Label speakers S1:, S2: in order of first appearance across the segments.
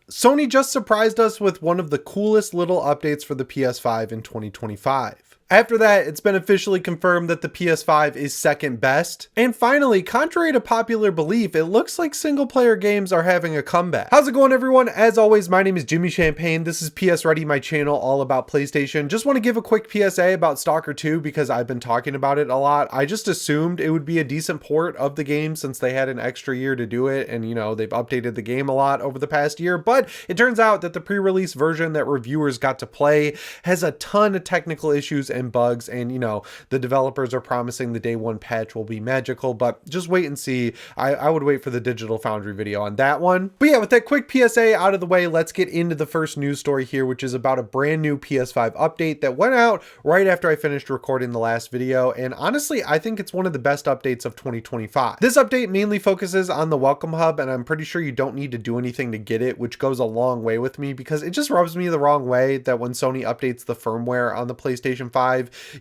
S1: Sony just surprised us with one of the coolest little updates for the PS5 in 2025. After that, it's been officially confirmed that the PS5 is second best. And finally, contrary to popular belief, it looks like single player games are having a comeback. How's it going, everyone? As always, my name is Jimmy Champagne. This is PSReady, my channel all about PlayStation. Just want to give a quick PSA about Stalker 2 because I've been talking about it a lot. I just assumed it would be a decent port of the game since they had an extra year to do it. And, you know, they've updated the game a lot over the past year. But it turns out that the pre-release version that reviewers got to play has a ton of technical issues and bugs, and you know, the developers are promising the day one patch will be magical, but just wait and see. I would wait for the Digital Foundry video on that one. But yeah, with that quick PSA out of the way, let's get into the first news story here, which is about a brand new PS5 update that went out right after I finished recording the last video, and honestly I think it's one of the best updates of 2025. This update mainly focuses on the Welcome Hub, and I'm pretty sure you don't need to do anything to get it, which goes a long way with me because it just rubs me the wrong way that when Sony updates the firmware on the PlayStation 5,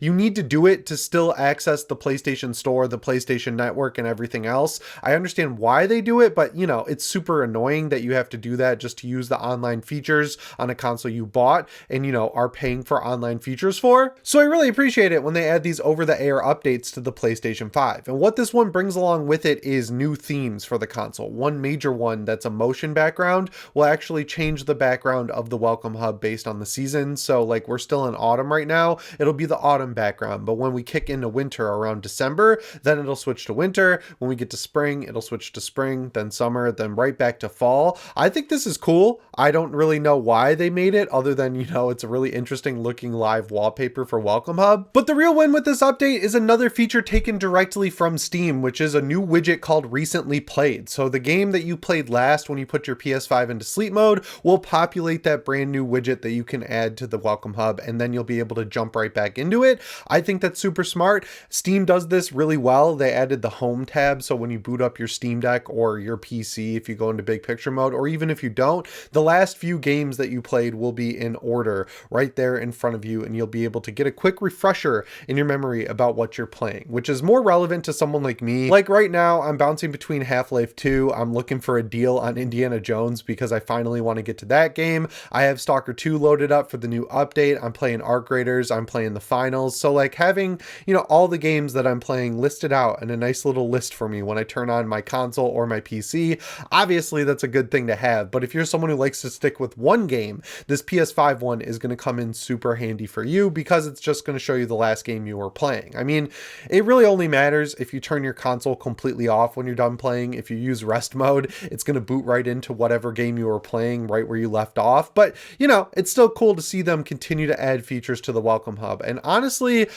S1: you need to do it to still access the PlayStation Store, the PlayStation Network, and everything else. I understand why they do it, but you know, it's super annoying that you have to do that just to use the online features on a console you bought and, you know, are paying for online features for. So I really appreciate it when they add these over-the-air updates to the PlayStation 5. And what this one brings along with it is new themes for the console. One major one that's a motion background will actually change the background of the Welcome Hub based on the season. So like we're still in autumn right now, it'll be the autumn background, but when we kick into winter around December, then it'll switch to winter. When we get to spring, it'll switch to spring, then summer, then right back to fall. I think this is cool. I don't really know why they made it other than, you know, it's a really interesting looking live wallpaper for Welcome Hub. But the real win with this update is another feature taken directly from Steam, which is a new widget called Recently Played. So the game that you played last when you put your PS5 into sleep mode will populate that brand new widget that you can add to the Welcome Hub, and then you'll be able to jump right back into it. I think that's super smart. Steam does this really well. They added the home tab, so when you boot up your Steam Deck or your PC, if you go into big picture mode, or even if you don't, the last few games that you played will be in order right there in front of you, and you'll be able to get a quick refresher in your memory about what you're playing, which is more relevant to someone like me. Like right now, I'm bouncing between Half-Life 2. I'm looking for a deal on Indiana Jones because I finally want to get to that game. I have Stalker 2 loaded up for the new update. I'm playing Arc Raiders. I'm playing the finals. So like having, you know, all the games that I'm playing listed out in a nice little list for me when I turn on my console or my PC, obviously that's a good thing to have. But if you're someone who likes to stick with one game, this PS5 one is going to come in super handy for you because it's just going to show you the last game you were playing. I mean, it really only matters if you turn your console completely off when you're done playing. If you use rest mode, it's going to boot right into whatever game you were playing right where you left off. But, you know, it's still cool to see them continue to add features to the Welcome Hub. And honestly,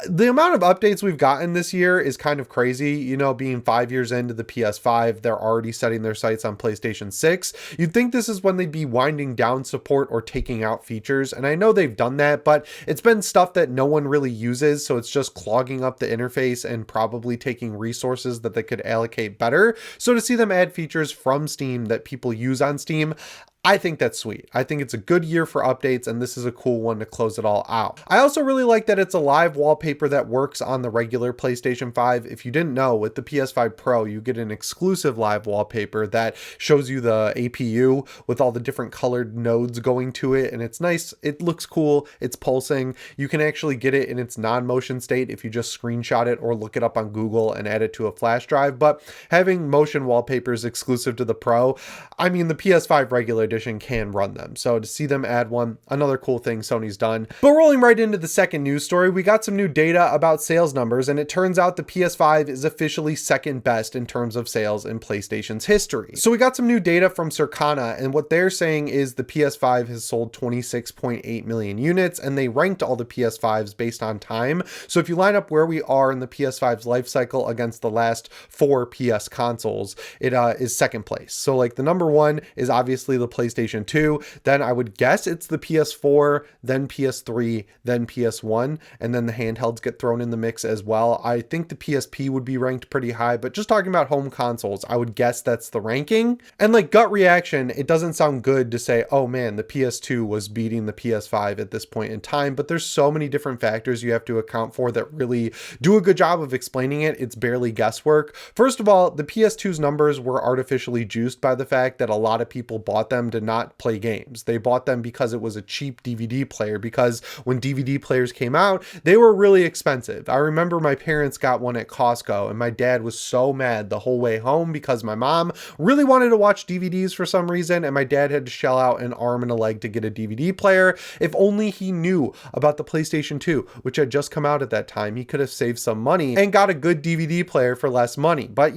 S1: the amount of updates we've gotten this year is kind of crazy. You know, being 5 years into the PS5, they're already setting their sights on PlayStation 6. You'd think this is when they'd be winding down support or taking out features. And I know they've done that, but it's been stuff that no one really uses. So it's just clogging up the interface and probably taking resources that they could allocate better. So to see them add features from Steam that people use on Steam, I think that's sweet. I think it's a good year for updates, and this is a cool one to close it all out. I also really like that it's a live wallpaper that works on the regular PlayStation 5. If you didn't know, with the PS5 Pro, you get an exclusive live wallpaper that shows you the APU with all the different colored nodes going to it, and it's nice. It looks cool. It's pulsing. You can actually get it in its non-motion state if you just screenshot it or look it up on Google and add it to a flash drive. But having motion wallpapers exclusive to the Pro, I mean, the PS5 regular edition can run them. So to see them add one, another cool thing Sony's done. But rolling right into the second news story, we got some new data about sales numbers, and it turns out the PS5 is officially second best in terms of sales in PlayStation's history. So we got some new data from Circana, and what they're saying is the PS5 has sold 26.8 million units, and they ranked all the PS5s based on time. So if you line up where we are in the PS5's life cycle against the last 4 PS consoles, it is second place. So like the number one is obviously the PlayStation 2, then I would guess it's the PS4, then PS3, then PS1, and then the handhelds get thrown in the mix as well. I think the PSP would be ranked pretty high, but just talking about home consoles, I would guess that's the ranking. And like gut reaction, it doesn't sound good to say, oh man, the PS2 was beating the PS5 at this point in time, but there's so many different factors you have to account for that really do a good job of explaining it. It's barely guesswork. First of all, the PS2's numbers were artificially juiced by the fact that a lot of people bought them to not play games. They bought them because it was a cheap DVD player, because when DVD players came out, they were really expensive. I remember my parents got one at Costco, and my dad was so mad the whole way home because my mom really wanted to watch DVDs for some reason, and my dad had to shell out an arm and a leg to get a DVD player. If only he knew about the PlayStation 2, which had just come out at that time, he could have saved some money and got a good DVD player for less money. But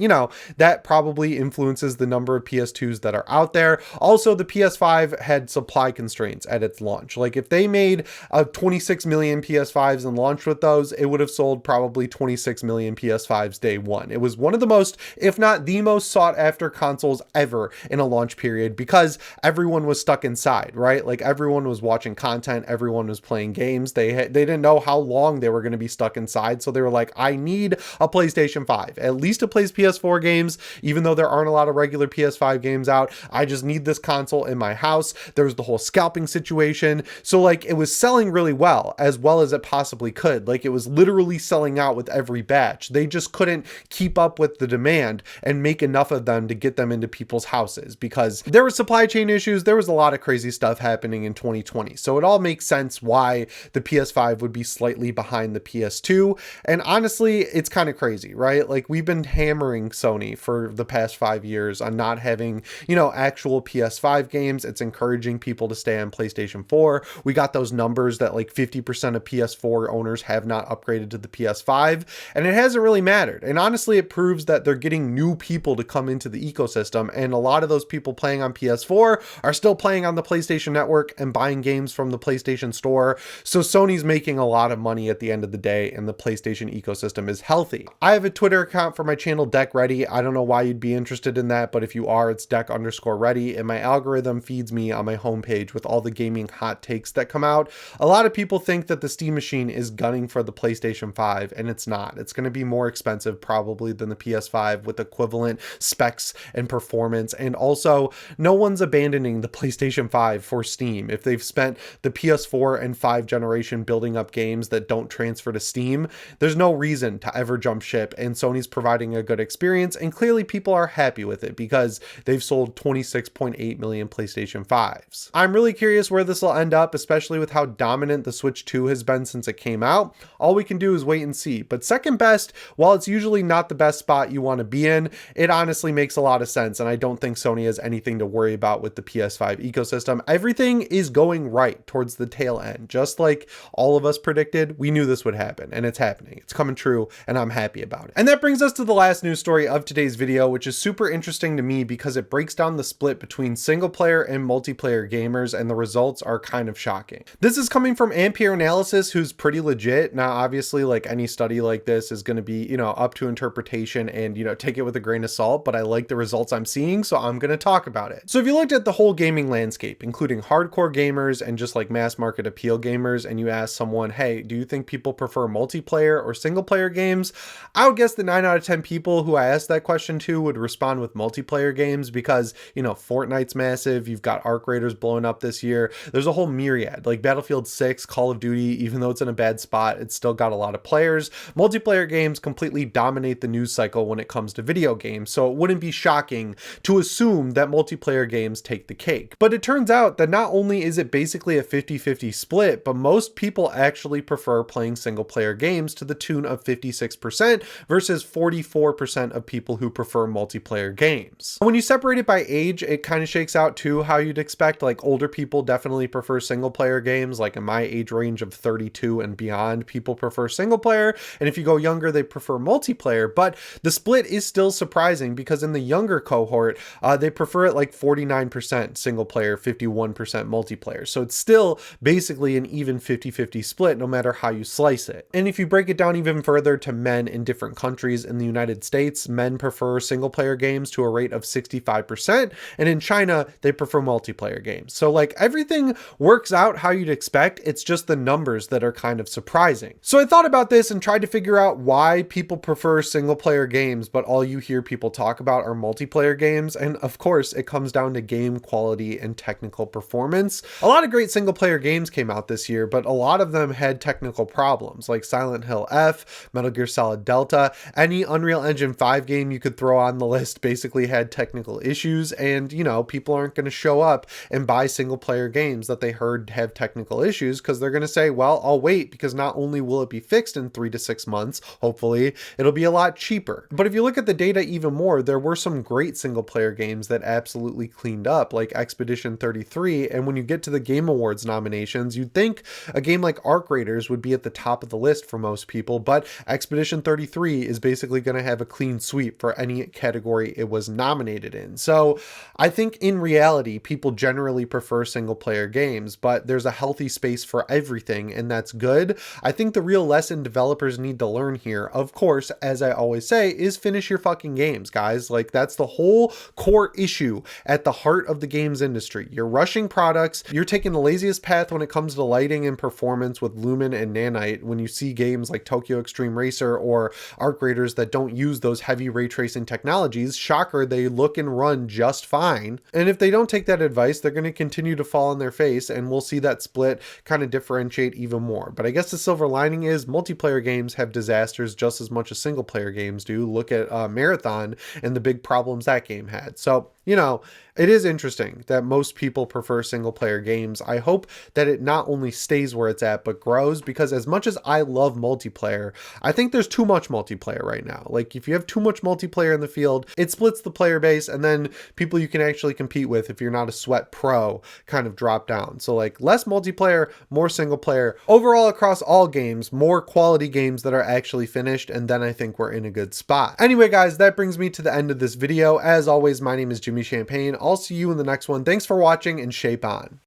S1: that probably influences the number of PS2s that are out there. Also, the PS5 had supply constraints at its launch. Like, if they made 26 million PS5s and launched with those, it would have sold probably 26 million PS5s day one. It was one of the most, if not the most sought after consoles ever in a launch period, because everyone was stuck inside, right? Like, everyone was watching content, everyone was playing games. They didn't know how long they were going to be stuck inside, so they were like, I need a PlayStation 5, at least to play PS4 games, even though there aren't a lot of regular PS5 games out. I just need this console in my house. There was the whole scalping situation. So like, it was selling really well as it possibly could. Like, it was literally selling out with every batch. They just couldn't keep up with the demand and make enough of them to get them into people's houses, because there were supply chain issues. There was a lot of crazy stuff happening in 2020. So it all makes sense why the PS5 would be slightly behind the PS2. And honestly, it's kind of crazy, right? Like, we've been hammering Sony for the past 5 years on not having, actual PS5 games. It's encouraging people to stay on PlayStation 4. We got those numbers that like 50% of PS4 owners have not upgraded to the PS5, and it hasn't really mattered. And honestly, it proves that they're getting new people to come into the ecosystem, and a lot of those people playing on PS4 are still playing on the PlayStation Network and buying games from the PlayStation Store. So Sony's making a lot of money at the end of the day, and the PlayStation ecosystem is healthy. I have a Twitter account for my channel, Deck Ready. I don't know why you'd be interested in that, but if you are, it's Deck_Ready, and my algorithm feeds me on my homepage with all the gaming hot takes that come out. A lot of people think that the Steam Machine is gunning for the PlayStation 5, and it's not. It's going to be more expensive probably than the PS5 with equivalent specs and performance. And also, no one's abandoning the PlayStation 5 for Steam. If they've spent the PS4 and 5 generation building up games that don't transfer to Steam, there's no reason to ever jump ship, and Sony's providing a good experience, and clearly people are happy with it because they've sold 26.8 million PlayStation 5s. I'm really curious where this will end up, especially with how dominant the Switch 2 has been since it came out. All we can do is wait and see. But second best, while it's usually not the best spot you want to be in, it honestly makes a lot of sense, and I don't think Sony has anything to worry about with the PS5 ecosystem. Everything is going right towards the tail end. Just like all of us predicted, we knew this would happen, and it's happening. It's coming true, and I'm happy about it. And that brings us to the last news story of today's video, which is super interesting to me because it breaks down the split between single player and multiplayer gamers, and the results are kind of shocking. This is coming from Ampere Analysis, who's pretty legit. Now, obviously, like any study like this is going to be, up to interpretation and, take it with a grain of salt, but I like the results I'm seeing, so I'm going to talk about it. So if you looked at the whole gaming landscape, including hardcore gamers and just like mass market appeal gamers, and you ask someone, hey, do you think people prefer multiplayer or single player games? I would guess that 9 out of 10 people who I asked that question to would respond with multiplayer games because, Fortnite's massive. You've got Arc Raiders blowing up this year. There's a whole myriad, like Battlefield 6, Call of Duty, even though it's in a bad spot, it's still got a lot of players. Multiplayer games completely dominate the news cycle when it comes to video games, so it wouldn't be shocking to assume that multiplayer games take the cake. But it turns out that not only is it basically a 50-50 split, but most people actually prefer playing single player games to the tune of 56% versus 44% of people who prefer multiplayer games. When you separate it by age, it kind of shakes out to how you'd expect. Like, older people definitely prefer single player games. Like in my age range of 32 and beyond, people prefer single player, and if you go younger, they prefer multiplayer. But the split is still surprising because in the younger cohort, they prefer it like 49% single player, 51% multiplayer. So it's still basically an even 50-50 split no matter how you slice it. And if you break it down even further to men in different countries, in the United States, men prefer single player games to a rate of 65%, and in China, they prefer multiplayer games. So like, everything works out how you'd expect. It's just the numbers that are kind of surprising. So I thought about this and tried to figure out why people prefer single player games, but all you hear people talk about are multiplayer games. And of course, it comes down to game quality and technical performance. A lot of great single player games came out this year, but a lot of them had technical problems, like Silent Hill F, Metal Gear Solid Delta. Any Unreal Engine 5 game you could throw on the list basically had technical issues, and people aren't aren't going to show up and buy single player games that they heard have technical issues, because they're going to say, well, I'll wait, because not only will it be fixed in 3 to 6 months, hopefully it'll be a lot cheaper. But if you look at the data even more, there were some great single player games that absolutely cleaned up, like Expedition 33. And when you get to the Game Awards nominations, you'd think a game like Arc Raiders would be at the top of the list for most people, but Expedition 33 is basically going to have a clean sweep for any category it was nominated in. So I think in reality, people generally prefer single player games, but there's a healthy space for everything, and that's good. I think the real lesson developers need to learn here, of course, as I always say, is finish your fucking games, guys. Like, that's the whole core issue at the heart of the games industry. You're rushing products. You're taking the laziest path when it comes to lighting and performance with Lumen and Nanite. When you see games like Tokyo Extreme Racer or Arc Raiders that don't use those heavy ray tracing technologies, shocker, they look and run just fine. And if they don't take that advice, they're going to continue to fall on their face, and we'll see that split kind of differentiate even more. But I guess the silver lining is multiplayer games have disasters just as much as single player games do. Look at Marathon and the big problems that game had. So, you know, it is interesting that most people prefer single player games. I hope that it not only stays where it's at, but grows, because as much as I love multiplayer, I think there's too much multiplayer right now. Like, if you have too much multiplayer in the field, it splits the player base, and then people you can actually compete with, if you're not a sweat pro, kind of drop down. So like, less multiplayer, more single player. Overall, across all games, more quality games that are actually finished, and then I think we're in a good spot. Anyway, guys, that brings me to the end of this video. As always, my name is Jimmy Champagne. I'll see you in the next one. Thanks for watching, and shape on.